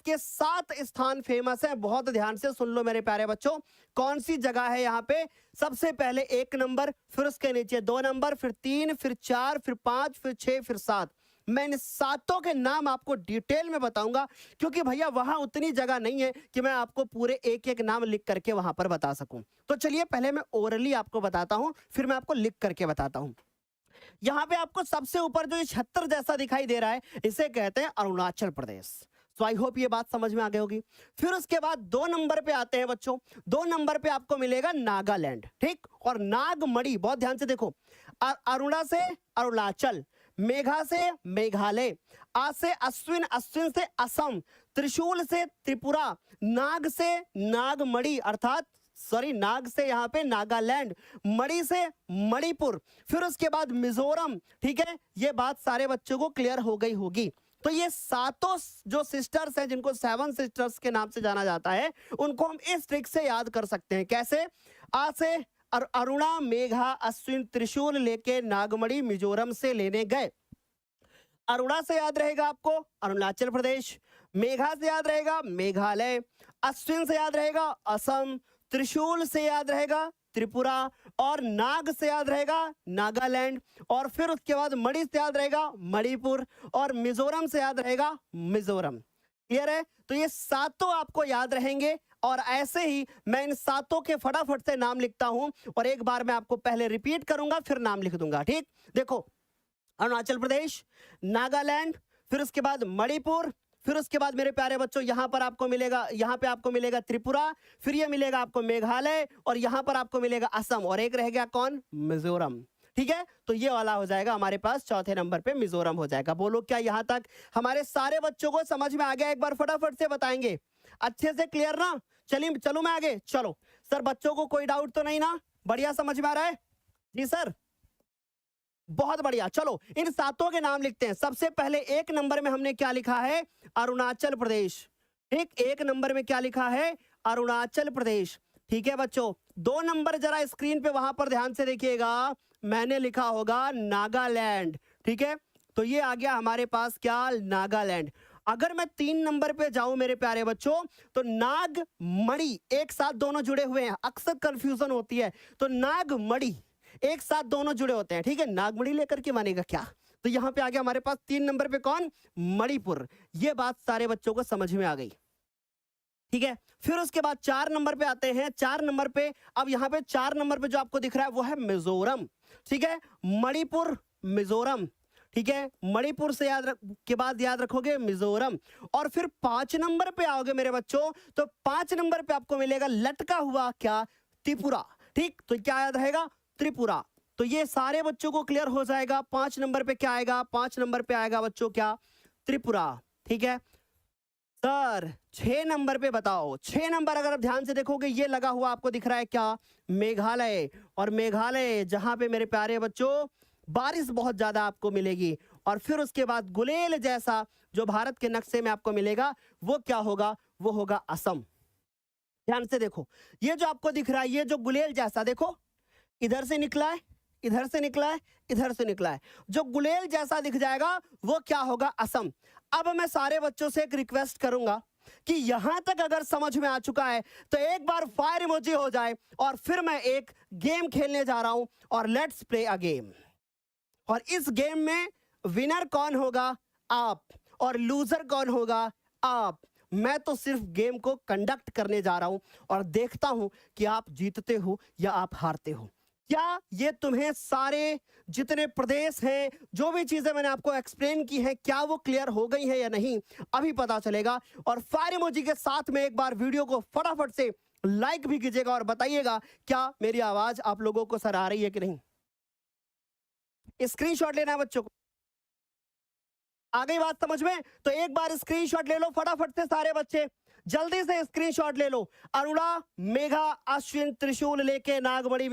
के 7 स्थान फेमस हैं। बहुत ध्यान से सुन लो मेरे प्यारे बच्चों, कौन सी जगह है यहाँ पे। सबसे पहले 1 नंबर, फिर उसके नीचे 2 नंबर, फिर 3, फिर 4, फिर 5, फिर 6, फिर 7। मैं इन सातों के नाम आपको डिटेल में बताऊंगा, क्योंकि भैया वहां उतनी जगह नहीं है कि मैं आपको पूरे एक एक नाम लिख करके वहां पर बता सकूं। तो चलिए पहले मैं ओरली आपको बताता हूं, फिर मैं आपको लिख करके बताता हूं। यहाँ पे आपको सबसे ऊपर जो ये छत्र जैसा दिखाई दे रहा है, इसे कहते हैं अरुणाचल प्रदेश। तो आई होप ये बात समझ में आ गई होगी। फिर उसके बाद 2 नंबर पे आते हैं बच्चों। 2 नंबर पे आपको मिलेगा नागालैंड, ठीक, और नागमणि। बहुत ध्यान से देखो, अरुणा से अरुणाचल, मेघा से मेघालय, आ से अश्विन, अश्विन से असम, त्रिशूल से त्रिपुरा, नाग से नागमणि अर्थात सॉरी नाग से यहाँ पे नागालैंड, मणि से मणिपुर, फिर उसके बाद मिजोरम। ठीक है, ये बात सारे बच्चों को क्लियर हो गई होगी। तो ये सातों जो सिस्टर्स हैं, जिनको 7 सिस्टर्स के नाम से जाना जाता है, उनको हम इस ट्रिक से याद कर सकते हैं। कैसे? आ से अरुणा, मेघा, अश्विन, त्रिशूल लेके नागमणि मिजोरम से लेने गए। अरुणा से याद रहेगा आपको अरुणाचल प्रदेश, मेघा से याद रहेगा मेघालय, अश्विन से याद रहेगा असम, त्रिशूल से याद रहेगा त्रिपुरा, और नाग से याद रहेगा नागालैंड, और फिर उसके बाद मणि से याद रहेगा मणिपुर, और मिजोरम से याद रहेगा मिजोरम। क्लियर है? तो ये सातों आपको याद रहेंगे, और ऐसे ही मैं इन सातों के फटाफट से नाम लिखता हूं, और एक बार मैं आपको पहले रिपीट करूंगा फिर नाम लिख दूंगा। ठीक, देखो, अरुणाचल प्रदेश, नागालैंड, फिर उसके बाद मणिपुर, फिर उसके बाद मेरे प्यारे बच्चों यहाँ पर आपको मिलेगा, यहाँ पे आपको मिलेगा त्रिपुरा, फिर ये मिलेगा आपको मेघालय, और यहाँ पर आपको मिलेगा असम, और एक रह गया कौन? मिजोरम। ठीक है, तो ये वाला हो जाएगा हमारे पास, चौथे नंबर पे मिजोरम हो जाएगा। बोलो क्या यहाँ तक हमारे सारे बच्चों को समझ में आ गया? एक बार फटाफट से बताएंगे, अच्छे से क्लियर ना? चलिए चलो मैं आगे। चलो सर, बच्चों को कोई डाउट तो नहीं ना? बढ़िया समझ में आ रहा है? जी सर, बहुत बढ़िया। चलो इन सातों के नाम लिखते हैं। सबसे पहले 1 नंबर में हमने क्या लिखा है? अरुणाचल प्रदेश। ठीक, 1 नंबर में क्या लिखा है? अरुणाचल प्रदेश। ठीक है बच्चों, 2 नंबर जरा स्क्रीन पे वहां पर ध्यान से देखिएगा, मैंने लिखा होगा नागालैंड। ठीक है, तो ये आ गया हमारे पास क्या? नागालैंड। अगर मैं 3 नंबर पे जाऊं मेरे प्यारे बच्चों, तो नागमणि, एक साथ दोनों जुड़े हुए हैं, अक्सर कंफ्यूजन होती है, तो नागमणि एक साथ दोनों जुड़े होते हैं। ठीक है, नागमणि लेकर के मानेगा क्या? तो यहां पे आ गया हमारे पास 3 नंबर पे कौन? मणिपुर। ये बात सारे बच्चों को समझ में आ गई। ठीक है, फिर उसके बाद 4 नंबर पे आते हैं। 4 नंबर पे, अब यहाँ पे 4 नंबर पे जो आपको दिख रहा है वो है मिजोरम। ठीक है, मणिपुर, मिजोरम। ठीक है, मणिपुर से के बाद याद रखोगे मिजोरम, और फिर 5 नंबर पे आओगे मेरे बच्चों, तो 5 नंबर पे आपको मिलेगा लटका हुआ क्या? त्रिपुरा। ठीक, तो क्या याद रहेगा? त्रिपुरा। तो ये सारे बच्चों को क्लियर हो जाएगा। 5 नंबर पे क्या आएगा? 5 नंबर पे आएगा बच्चों क्या? त्रिपुरा। ठीक है सर, 6 नंबर पे बताओ। 6 नंबर अगर आप ध्यान से देखोगे, ये लगा हुआ आपको दिख रहा है क्या? मेघालय। और मेघालय जहां पे मेरे प्यारे बच्चों बारिश बहुत ज्यादा आपको मिलेगी, और फिर उसके बाद गुलेल जैसा जो भारत के नक्शे में आपको मिलेगा, वो क्या होगा? वो होगा असम। ध्यान से देखो, ये जो आपको दिख रहा है, ये जो गुलेल जैसा, देखो इधर से निकला है, इधर से निकला है, इधर से निकला है, जो गुलेल जैसा दिख जाएगा वो क्या होगा? असम। अब मैं सारे बच्चों से एक रिक्वेस्ट करूंगा कि यहां तक अगर समझ में आ चुका है तो एक बार फायर इमोजी हो जाए, और फिर मैं एक गेम खेलने जा रहा हूं, और लेट्स प्ले अ गेम। और इस गेम में विनर कौन होगा? आप, और लूजर कौन होगा? आप। मैं तो सिर्फ गेम को कंडक्ट करने जा रहा हूं, और देखता हूं कि आप जीतते हो या आप हारते हो। क्या ये तुम्हें सारे जितने प्रदेश हैं, जो भी चीजें मैंने आपको एक्सप्लेन की हैं, क्या वो क्लियर हो गई है या नहीं? अभी पता चलेगा। और फायर इमोजी के साथ में एक बार वीडियो को फटाफट से लाइक भी कीजिएगा, और बताइएगा क्या मेरी आवाज आप लोगों को सर आ रही है कि नहीं। स्क्रीनशॉट लेना है बच्चों को। आ गई बात समझ में? तो एक बार स्क्रीनशॉट ले लो फटाफट से सारे बच्चे, जल्दी से स्क्रीनशॉट ले लो। अरुणा, मेघा, अश्विन, त्रिशूल लेके नागमणि